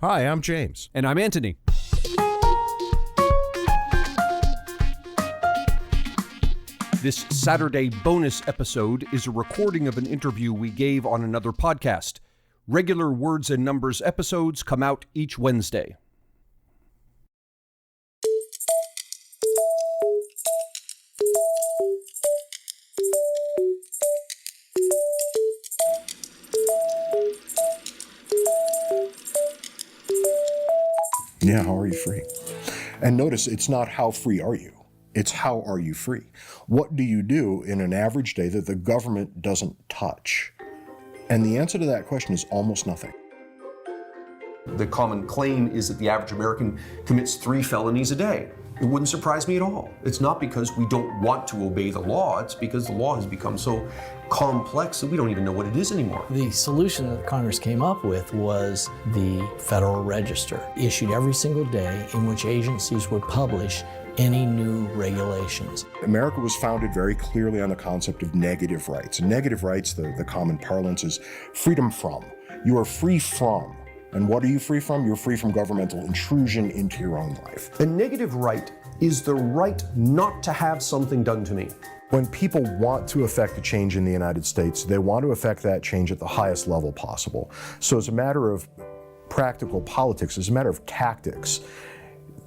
Hi, I'm James. And I'm Anthony. This Saturday bonus episode is a recording of an interview we gave on another podcast. Regular Words and Numbers episodes come out each Wednesday. Yeah, how are you free? And notice, it's not how free are you? It's how are you free? What do you do in an average day that the government doesn't touch? And the answer to that question is almost nothing. The common claim is that the average American commits 3 felonies a day. It wouldn't surprise me at all. It's not because we don't want to obey the law, it's because the law has become so complex that we don't even know what it is anymore. The solution that Congress came up with was the Federal Register, issued every single day, in which agencies would publish any new regulations. America was founded very clearly on the concept of negative rights. And negative rights, the common parlance, is freedom from. You are free from. And what are you free from? You're free from governmental intrusion into your own life. A negative right is the right not to have something done to me. When people want to affect a change in the United States, they want to affect that change at the highest level possible. So as a matter of practical politics, as a matter of tactics,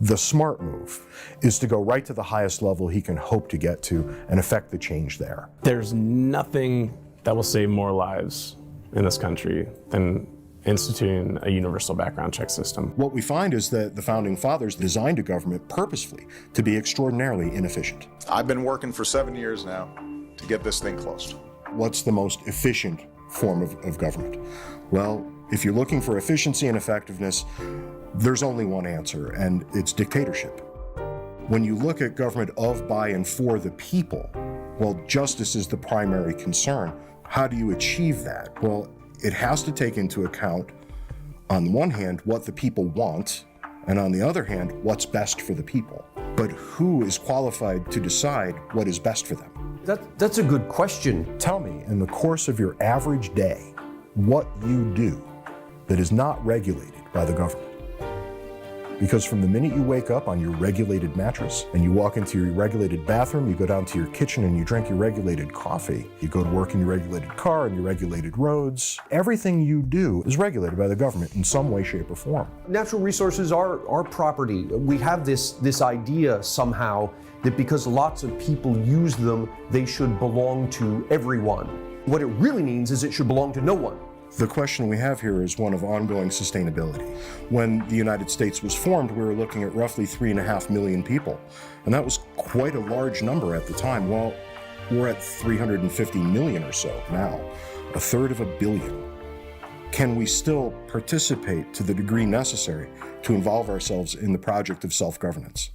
the smart move is to go right to the highest level he can hope to get to and affect the change there. There's nothing that will save more lives in this country than instituting a universal background check system. What we find is that the founding fathers designed a government purposefully to be extraordinarily inefficient. I've been working for 7 years now to get this thing closed. What's the most efficient form of government? Well, if you're looking for efficiency and effectiveness, there's only one answer, and it's dictatorship. When you look at government of, by, and for the people, well, justice is the primary concern. How do you achieve that? Well, it has to take into account, on the one hand, what the people want, and on the other hand, what's best for the people. But who is qualified to decide what is best for them? That's a good question. Tell me, in the course of your average day, what you do that is not regulated by the government. Because from the minute you wake up on your regulated mattress and you walk into your regulated bathroom, you go down to your kitchen and you drink your regulated coffee, you go to work in your regulated car and your regulated roads, everything you do is regulated by the government in some way, shape, or form. Natural resources are property. We have this idea somehow that because lots of people use them, they should belong to everyone. What it really means is it should belong to no one. The question we have here is one of ongoing sustainability. When the United States was formed, we were looking at roughly 3.5 million people. And that was quite a large number at the time. Well, we're at 350 million or so now, 1/3 of a billion. Can we still participate to the degree necessary to involve ourselves in the project of self-governance?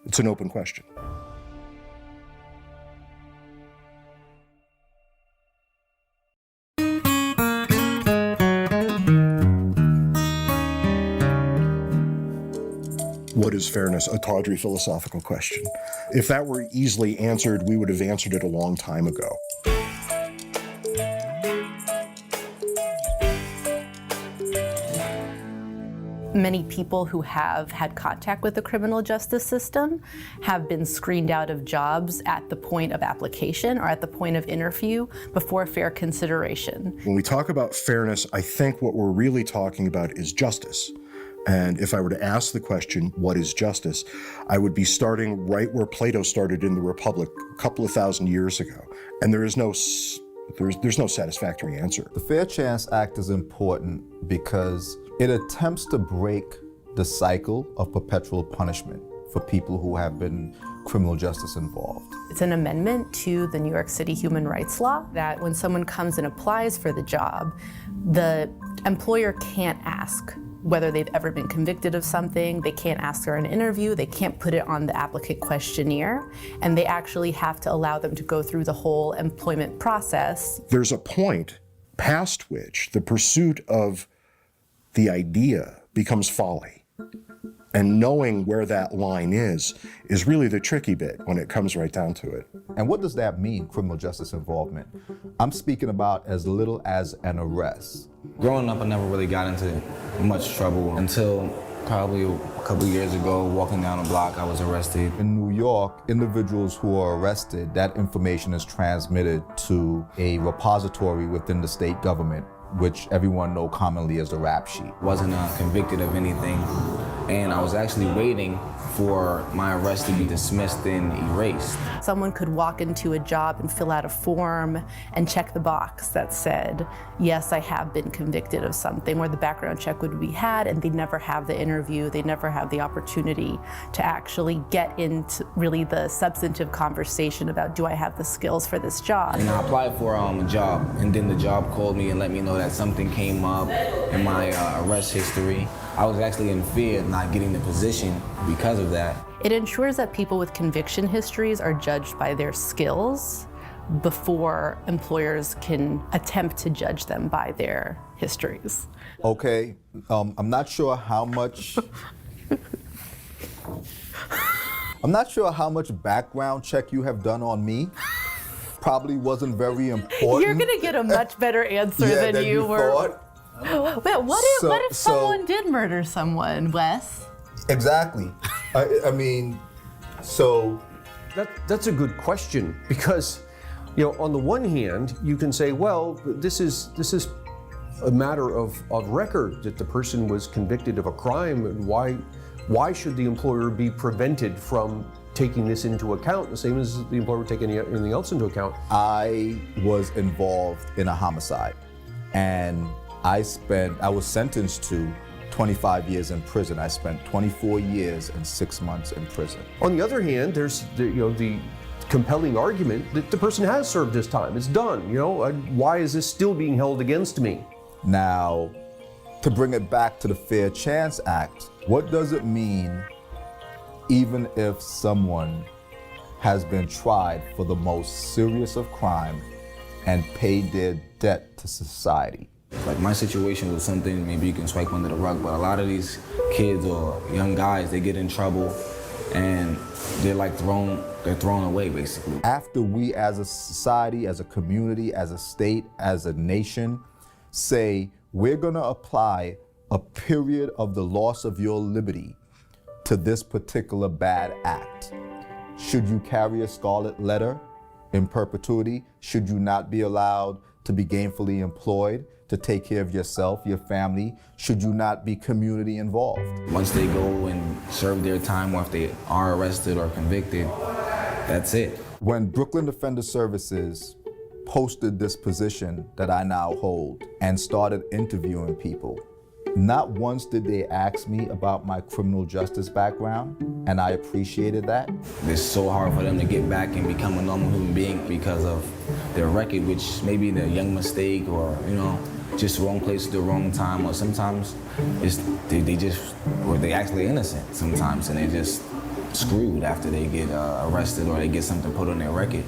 It's an open question. What is fairness? A tawdry philosophical question. If that were easily answered, we would have answered it a long time ago. Many people who have had contact with the criminal justice system have been screened out of jobs at the point of application or at the point of interview before fair consideration. When we talk about fairness, I think what we're really talking about is justice. And if I were to ask the question, what is justice? I would be starting right where Plato started in the Republic a couple of thousand years ago. And there's no satisfactory answer. The Fair Chance Act is important because it attempts to break the cycle of perpetual punishment for people who have been criminal justice involved. It's an amendment to the New York City human rights law that when someone comes and applies for the job, the employer can't ask whether they've ever been convicted of something. They can't ask for an interview. They can't put it on the applicant questionnaire. And they actually have to allow them to go through the whole employment process. There's a point past which the pursuit of the idea becomes folly. And knowing where that line is really the tricky bit when it comes right down to it. And what does that mean, criminal justice involvement? I'm speaking about as little as an arrest. Growing up, I never really got into much trouble until probably a couple years ago, walking down a block, I was arrested. In New York, individuals who are arrested, that information is transmitted to a repository within the state government, which everyone knows commonly as the rap sheet. Wasn't convicted of anything, and I was actually waiting for my arrest to be dismissed and erased. Someone could walk into a job and fill out a form and check the box that said, yes, I have been convicted of something, where the background check would be had, and they'd never have the interview, they'd never have the opportunity to actually get into really the substantive conversation about, do I have the skills for this job? And I applied for a job, and then the job called me and let me know that something came up in my arrest history. I was actually in fear of not getting the position because of that. It ensures that people with conviction histories are judged by their skills before employers can attempt to judge them by their histories. Okay, I'm not sure how much background check you have done on me. Probably wasn't very important. You're gonna get a much better answer than you were. Thought. But what if someone did murder someone, Wes? Exactly. I mean, so. That's a good question, because, on the one hand, you can say, well, this is a matter of record, that the person was convicted of a crime, and why should the employer be prevented from taking this into account, the same as the employer would take anything else into account? I was involved in a homicide, and I was sentenced to 25 years in prison. I spent 24 years and 6 months in prison. On the other hand, there's the compelling argument that the person has served his time. It's done. Why is this still being held against me? Now, to bring it back to the Fair Chance Act, what does it mean even if someone has been tried for the most serious of crime and paid their debt to society? Like, my situation was something maybe you can swipe under the rug, but a lot of these kids or young guys, they get in trouble and they're thrown away, basically. After we as a society, as a community, as a state, as a nation, say we're gonna apply a period of the loss of your liberty to this particular bad act, should you carry a scarlet letter in perpetuity? Should you not be allowed to be gainfully employed, to take care of yourself, your family? Should you not be community involved? Once they go and serve their time, or if they are arrested or convicted, that's it. When Brooklyn Defender Services posted this position that I now hold and started interviewing people, not once did they ask me about my criminal justice background, and I appreciated that. It's so hard for them to get back and become a normal human being because of their record, which may be a young mistake, or just wrong place at the wrong time, or sometimes they actually innocent sometimes, and they just screwed after they get arrested or they get something put on their record.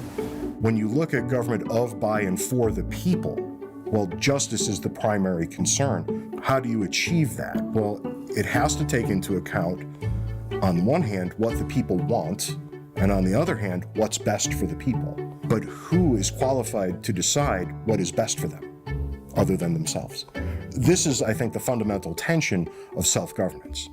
When you look at government of, by, and for the people, well, justice is the primary concern. How do you achieve that? Well, it has to take into account, on one hand, what the people want, and on the other hand, what's best for the people. But who is qualified to decide what is best for them, other than themselves? This is, I think, the fundamental tension of self-governance.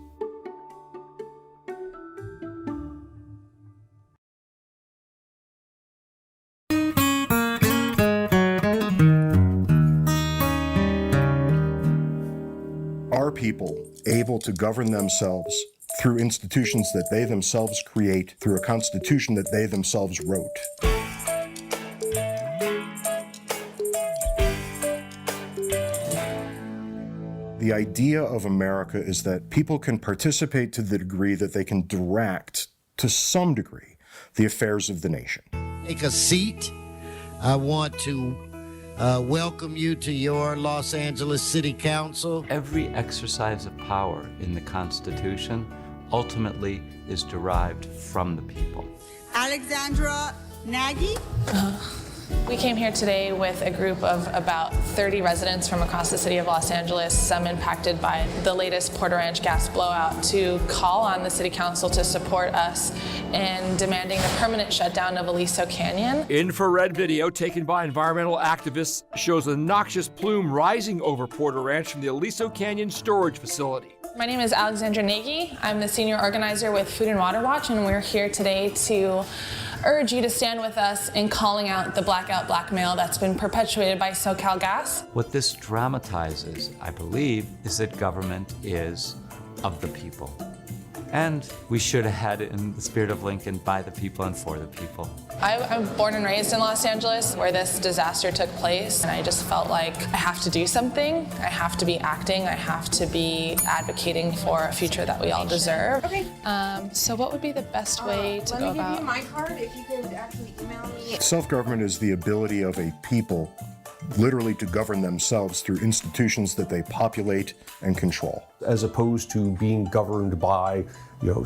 Are people able to govern themselves through institutions that they themselves create, through a constitution that they themselves wrote? The idea of America is that people can participate to the degree that they can direct, to some degree, the affairs of the nation. Take a seat. I want to welcome you to your Los Angeles City Council. Every exercise of power in the Constitution ultimately is derived from the people. Alexandra Nagy. We came here today with a group of about 30 residents from across the city of Los Angeles, some impacted by the latest Porter Ranch gas blowout, to call on the City Council to support us in demanding the permanent shutdown of Aliso Canyon. Infrared video taken by environmental activists shows a noxious plume rising over Porter Ranch from the Aliso Canyon storage facility. My name is Alexandra Nagy. I'm the senior organizer with Food and Water Watch, and we're here today to urge you to stand with us in calling out the blackout blackmail that's been perpetuated by SoCal Gas. What this dramatizes, I believe, is that government is of the people. And we should have had it in the spirit of Lincoln, by the people and for the people. I'm born and raised in Los Angeles, where this disaster took place, and I just felt like I have to do something. I have to be acting. I have to be advocating for a future that we all deserve. Okay. So what would be the best way to go about? Let me give you my card if you could actually email me. Self-government is the ability of a people literally to govern themselves through institutions that they populate and control. As opposed to being governed by,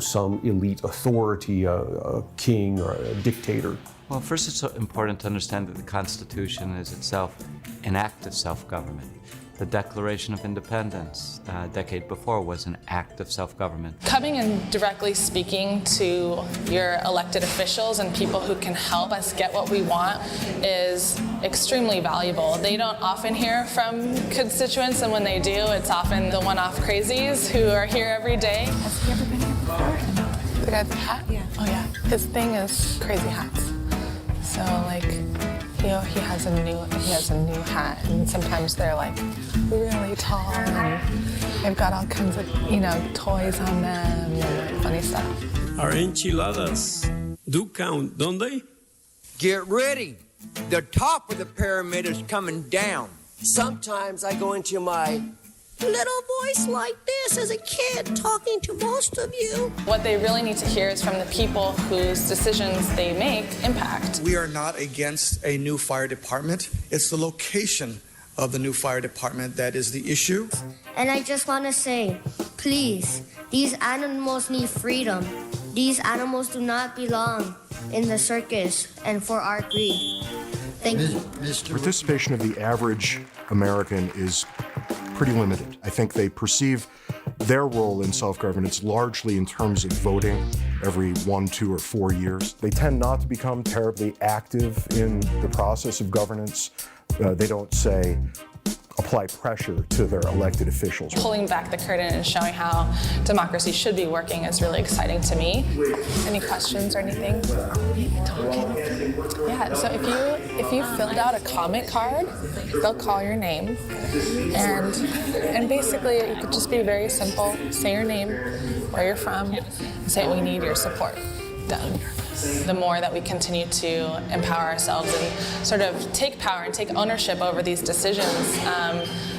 some elite authority, a king or a dictator. Well, first it's so important to understand that the Constitution is itself an act of self-government. The Declaration of Independence, a decade before, was an act of self-government. Coming and directly speaking to your elected officials and people who can help us get what we want is extremely valuable. They don't often hear from constituents, and when they do, it's often the one-off crazies who are here every day. Has he ever been here before? The guy with the hat? Yeah. Oh yeah. His thing is crazy hats. So he has a new hat, and sometimes they're like really tall, and they've got all kinds of toys on them and funny stuff. Our enchiladas do count, don't they? Get ready. The top of the pyramid is coming down. Sometimes I go into my little voice like this as a kid talking to most of you. What they really need to hear is from the people whose decisions they make impact. We are not against a new fire department. It's the location of the new fire department that is the issue. And I just want to say, please, these animals need freedom. These animals do not belong in the circus and for our greed. Thank you. Participation of the average American is pretty limited. I think they perceive their role in self-governance largely in terms of voting every 1, 2, or 4 years. They tend not to become terribly active in the process of governance. They don't apply pressure to their elected officials. Pulling back the curtain and showing how democracy should be working is really exciting to me. Any questions or anything? Yeah, so if you filled out a comment card, they'll call your name, and basically it could just be very simple. Say your name, where you're from, and say we need your support. Done. The more that we continue to empower ourselves and sort of take power and take ownership over these decisions,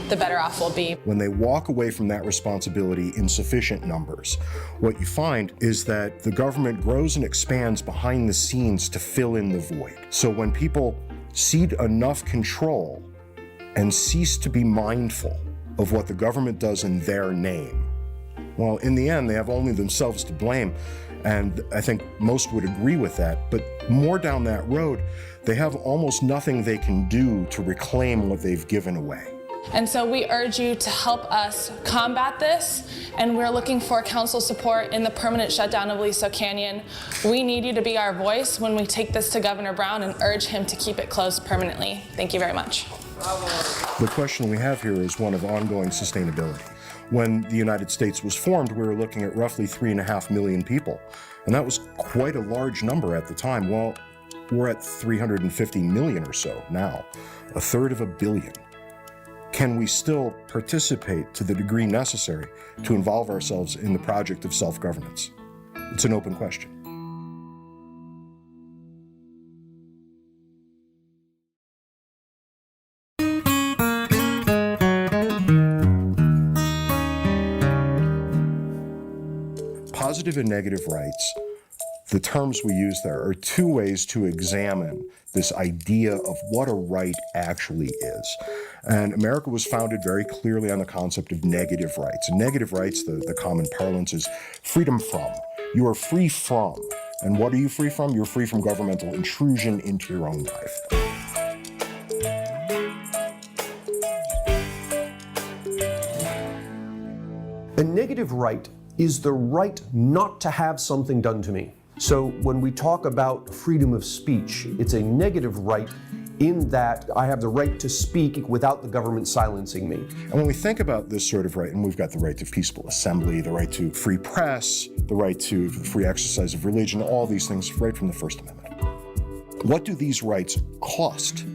the better off we'll be. When they walk away from that responsibility in sufficient numbers, what you find is that the government grows and expands behind the scenes to fill in the void. So when people cede enough control and cease to be mindful of what the government does in their name, well, in the end, they have only themselves to blame. And I think most would agree with that. But more down that road, they have almost nothing they can do to reclaim what they've given away. And so we urge you to help us combat this, and we're looking for council support in the permanent shutdown of Aliso Canyon. We need you to be our voice when we take this to Governor Brown and urge him to keep it closed permanently. Thank you very much. The question we have here is one of ongoing sustainability. When the United States was formed, we were looking at roughly 3.5 million people. And that was quite a large number at the time. Well, we're at 350 million or so now, a third of a billion. Can we still participate to the degree necessary to involve ourselves in the project of self-governance? It's an open question. Positive and negative rights, the terms we use there are two ways to examine this idea of what a right actually is. And America was founded very clearly on the concept of negative rights. And negative rights, the common parlance, is freedom from. You are free from. And what are you free from? You're free from governmental intrusion into your own life. A negative right is the right not to have something done to me. So when we talk about freedom of speech, it's a negative right in that I have the right to speak without the government silencing me. And when we think about this sort of right, and we've got the right to peaceful assembly, the right to free press, the right to free exercise of religion, all these things right from the First Amendment. What do these rights cost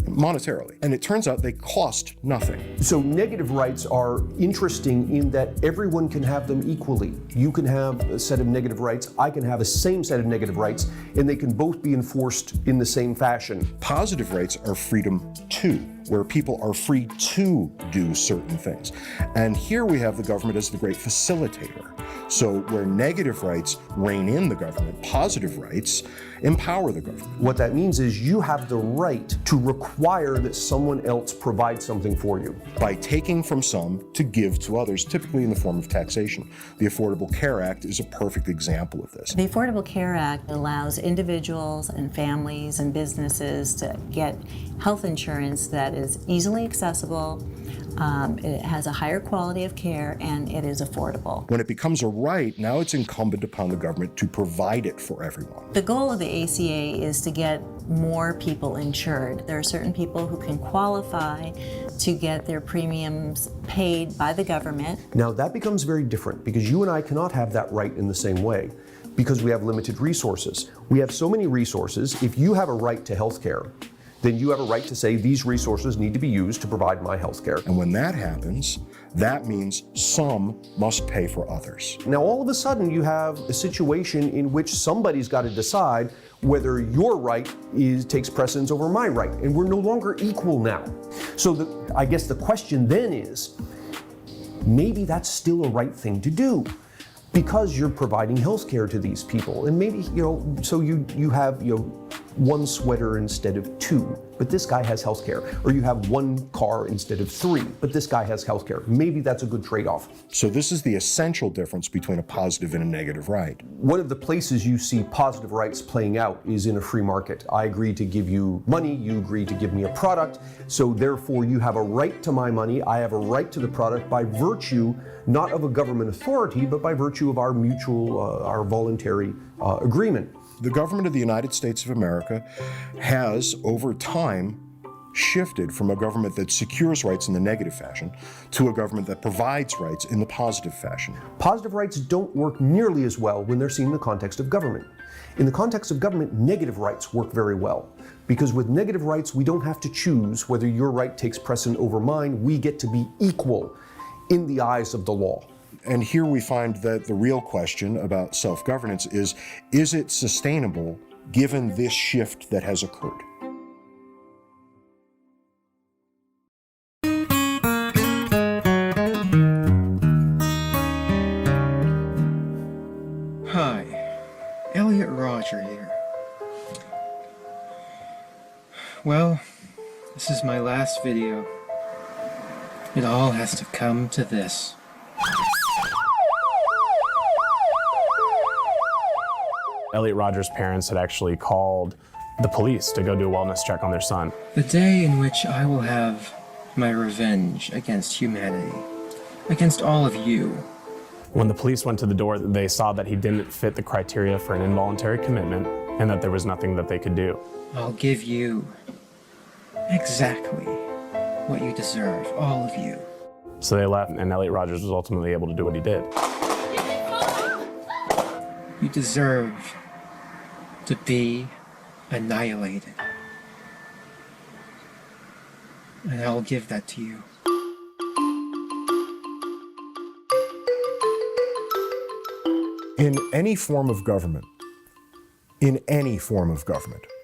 monetarily? And it turns out they cost nothing. So negative rights are interesting in that everyone can have them equally. You can have a set of negative rights, I can have a same set of negative rights, and they can both be enforced in the same fashion. Positive rights are freedom to, where people are free to do certain things. And here we have the government as the great facilitator. So where negative rights rein in the government, positive rights empower the government. What that means is you have the right to require that someone else provide something for you. By taking from some to give to others, typically in the form of taxation. The Affordable Care Act is a perfect example of this. The Affordable Care Act allows individuals and families and businesses to get health insurance that is easily accessible, it has a higher quality of care, and it is affordable. When it becomes a right, now it's incumbent upon the government to provide it for everyone. The goal of the ACA is to get more people insured. There are certain people who can qualify to get their premiums paid by the government. Now that becomes very different because you and I cannot have that right in the same way because we have limited resources. We have so many resources. If you have a right to health care, then you have a right to say these resources need to be used to provide my health care. And when that happens, that means some must pay for others. Now all of a sudden you have a situation in which somebody's got to decide whether your right takes precedence over my right, and we're no longer equal now. So I guess the question then is, maybe that's still a right thing to do because you're providing health care to these people. And maybe, so you have, one sweater instead of two, but this guy has health care. Or you have one car instead of three, but this guy has health care. Maybe that's a good trade-off. So this is the essential difference between a positive and a negative right. One of the places you see positive rights playing out is in a free market. I agree to give you money, you agree to give me a product, so therefore you have a right to my money, I have a right to the product by virtue not of a government authority, but by virtue of our mutual, our voluntary agreement. The government of the United States of America has, over time, shifted from a government that secures rights in the negative fashion to a government that provides rights in the positive fashion. Positive rights don't work nearly as well when they're seen in the context of government. In the context of government, negative rights work very well. Because with negative rights, we don't have to choose whether your right takes precedent over mine. We get to be equal in the eyes of the law. And here we find that the real question about self-governance is it sustainable given this shift that has occurred? Hi, Elliot Roger here. Well, this is my last video. It all has to come to this. Elliot Rogers' parents had actually called the police to go do a wellness check on their son. The day in which I will have my revenge against humanity, against all of you. When the police went to the door, they saw that he didn't fit the criteria for an involuntary commitment and that there was nothing that they could do. I'll give you exactly what you deserve, all of you. So they left, and Elliot Rogers was ultimately able to do what he did. You deserve to be annihilated. And I'll give that to you. In any form of government,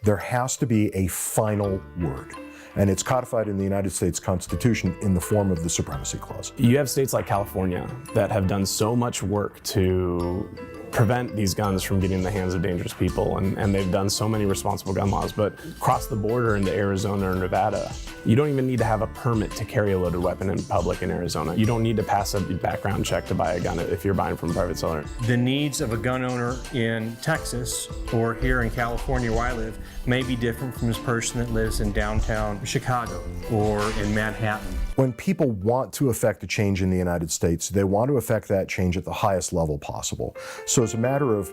there has to be a final word. And it's codified in the United States Constitution in the form of the Supremacy Clause. You have states like California that have done so much work to prevent these guns from getting in the hands of dangerous people, and they've done so many responsible gun laws. But cross the border into Arizona or Nevada, you don't even need to have a permit to carry a loaded weapon in public in Arizona. You don't need to pass a background check to buy a gun if you're buying from a private seller. The needs of a gun owner in Texas or here in California where I live may be different from this person that lives in downtown Chicago or in Manhattan. When people want to affect a change in the United States, they want to affect that change at the highest level possible. So as a matter of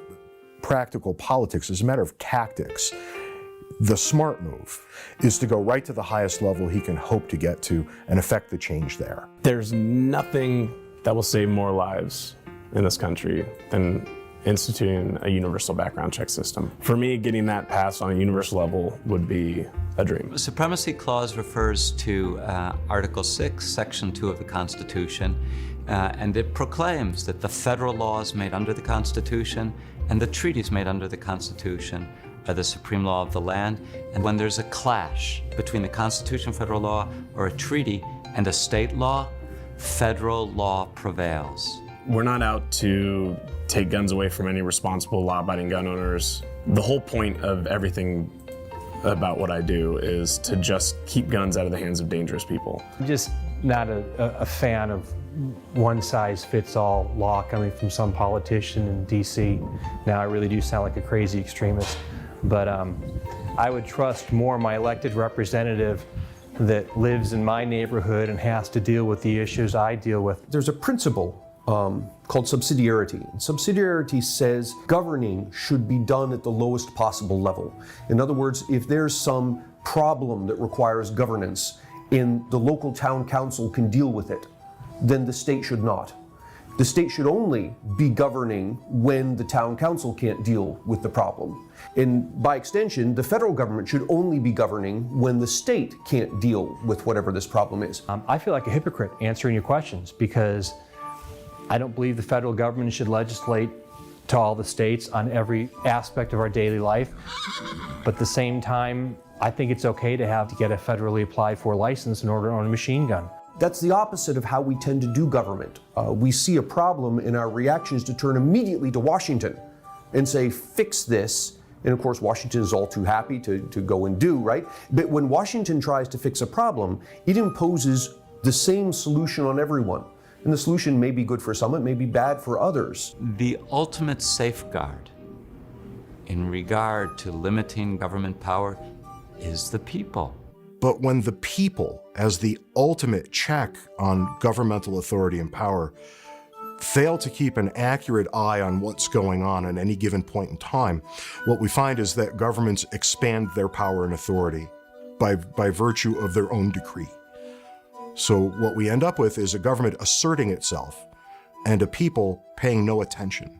practical politics, as a matter of tactics, the smart move is to go right to the highest level he can hope to get to and affect the change there. There's nothing that will save more lives in this country than instituting a universal background check system. For me, getting that passed on a universal level would be a dream. The Supremacy Clause refers to Article 6, Section 2 of the Constitution, and it proclaims that the federal laws made under the Constitution and the treaties made under the Constitution are the supreme law of the land. And when there's a clash between the Constitution, federal law, or a treaty and a state law, federal law prevails. We're not out to take guns away from any responsible law-abiding gun owners. The whole point of everything about what I do is to just keep guns out of the hands of dangerous people. I'm just not a fan of one-size-fits-all law coming from some politician in D.C. Now, I really do sound like a crazy extremist, but I would trust more my elected representative that lives in my neighborhood and has to deal with the issues I deal with. There's a principle called subsidiarity. Subsidiarity says governing should be done at the lowest possible level. In other words, if there's some problem that requires governance and the local town council can deal with it, then the state should not. The state should only be governing when the town council can't deal with the problem. And by extension, the federal government should only be governing when the state can't deal with whatever this problem is. I feel like a hypocrite answering your questions because I don't believe the federal government should legislate to all the states on every aspect of our daily life. But at the same time, I think it's okay to get a federally applied for license in order to own a machine gun. That's the opposite of how we tend to do government. We see a problem and our reaction is to turn immediately to Washington and say, fix this. And of course, Washington is all too happy to go and do, right? But when Washington tries to fix a problem, it imposes the same solution on everyone. And the solution may be good for some, it may be bad for others. The ultimate safeguard in regard to limiting government power is the people. But when the people, as the ultimate check on governmental authority and power, fail to keep an accurate eye on what's going on at any given point in time, what we find is that governments expand their power and authority by virtue of their own decree. So what we end up with is a government asserting itself and a people paying no attention,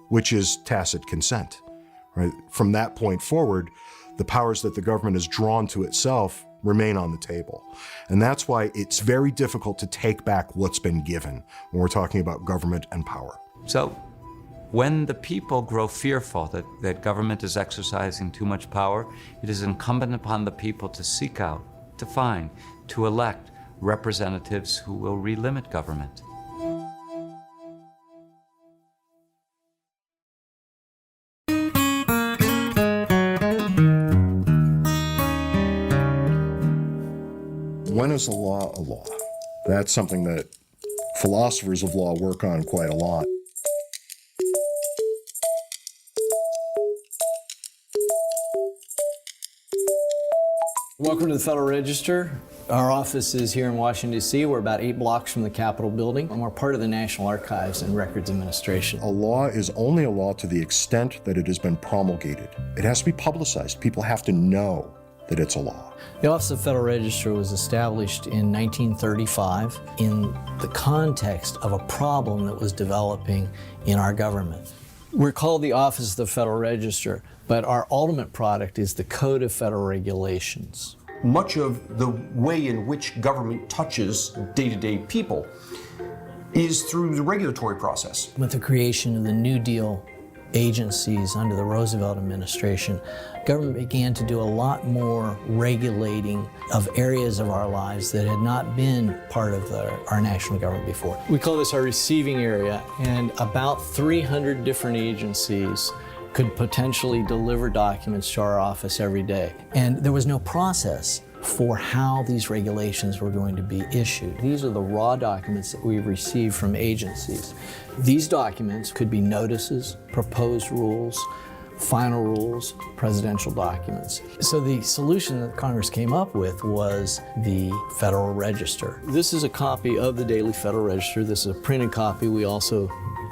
which is tacit consent. Right? From that point forward, the powers that the government has drawn to itself remain on the table. And that's why it's very difficult to take back what's been given when we're talking about government and power. So when the people grow fearful that government is exercising too much power, it is incumbent upon the people to seek out, to find, to elect representatives who will relimit government. When is a law a law? That's something that philosophers of law work on quite a lot. Welcome to the Federal Register. Our office is here in Washington, D.C. We're about 8 blocks from the Capitol building, and we're part of the National Archives and Records Administration. A law is only a law to the extent that it has been promulgated. It has to be publicized. People have to know that it's a law. The Office of Federal Register was established in 1935 in the context of a problem that was developing in our government. We're called the Office of the Federal Register, but our ultimate product is the Code of Federal Regulations. Much of the way in which government touches day-to-day people is through the regulatory process. With the creation of the New Deal agencies under the Roosevelt administration, government began to do a lot more regulating of areas of our lives that had not been part of our national government before. We call this our receiving area, and about 300 different agencies could potentially deliver documents to our office every day. And there was no process for how these regulations were going to be issued. These are the raw documents that we received from agencies. These documents could be notices, proposed rules, final rules, presidential documents. So the solution that Congress came up with was the Federal Register. This is a copy of the Daily Federal Register. This is a printed copy. We also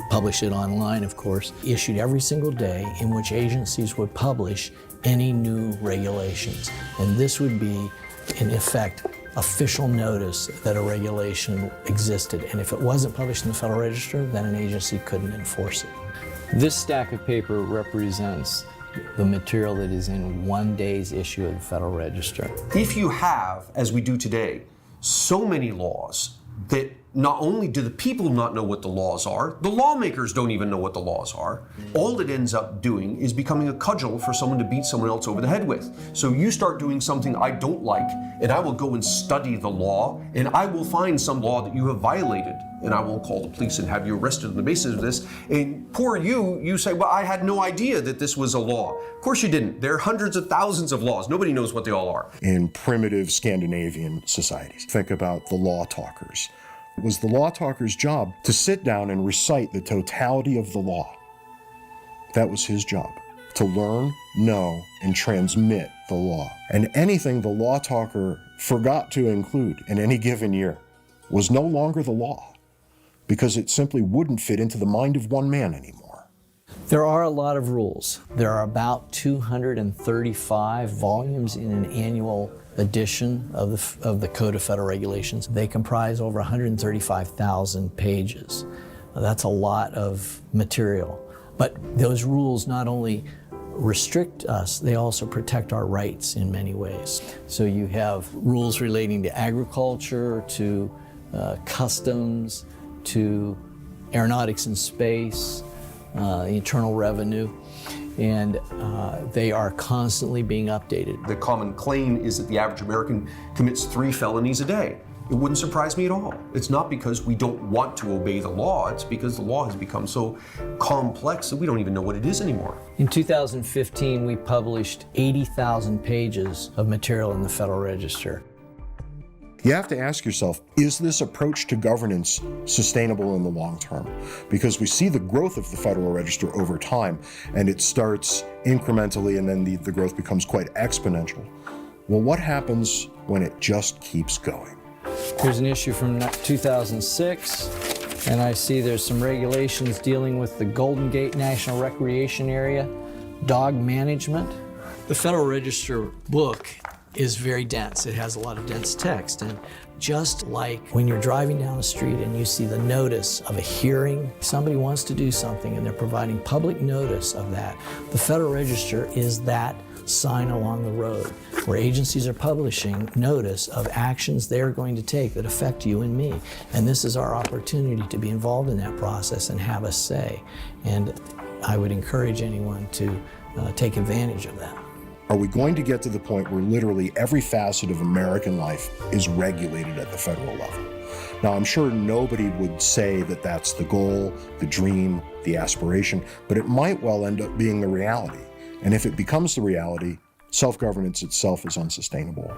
publish it online, of course, issued every single day, in which agencies would publish any new regulations. And this would be, in effect, official notice that a regulation existed. And if it wasn't published in the Federal Register, then an agency couldn't enforce it. This stack of paper represents the material that is in one day's issue of the Federal Register. If you have, as we do today, so many laws that not only do the people not know what the laws are, the lawmakers don't even know what the laws are. All it ends up doing is becoming a cudgel for someone to beat someone else over the head with. So you start doing something I don't like, and I will go and study the law, and I will find some law that you have violated, and I will call the police and have you arrested on the basis of this. And poor you say, well, I had no idea that this was a law. Of course you didn't. There are hundreds of thousands of laws. Nobody knows what they all are. In primitive Scandinavian societies, think about the law talkers. It was the law talker's job to sit down and recite the totality of the law. That was his job, to learn, know, and transmit the law. And anything the law talker forgot to include in any given year was no longer the law, because it simply wouldn't fit into the mind of one man anymore. There are a lot of rules. There are about 235 volumes in an annual edition of the Code of Federal Regulations. They comprise over 135,000 pages. That's a lot of material. But those rules not only restrict us, they also protect our rights in many ways. So you have rules relating to agriculture, to customs, to aeronautics and space, internal revenue, and they are constantly being updated. The common claim is that the average American commits 3 felonies a day. It wouldn't surprise me at all. It's not because we don't want to obey the law, it's because the law has become so complex that we don't even know what it is anymore. In 2015, we published 80,000 pages of material in the Federal Register. You have to ask yourself, is this approach to governance sustainable in the long term? Because we see the growth of the Federal Register over time, and it starts incrementally, and then the growth becomes quite exponential. Well, what happens when it just keeps going? Here's an issue from 2006, and I see there's some regulations dealing with the Golden Gate National Recreation Area, dog management. The Federal Register book is very dense. It has a lot of dense text, and just like when you're driving down the street and you see the notice of a hearing, somebody wants to do something and they're providing public notice of that. The Federal Register is that sign along the road where agencies are publishing notice of actions they're going to take that affect you and me. And this is our opportunity to be involved in that process and have a say. And I would encourage anyone to take advantage of that. Are we going to get to the point where literally every facet of American life is regulated at the federal level? Now, I'm sure nobody would say that that's the goal, the dream, the aspiration, but it might well end up being the reality. And if it becomes the reality, self-governance itself is unsustainable.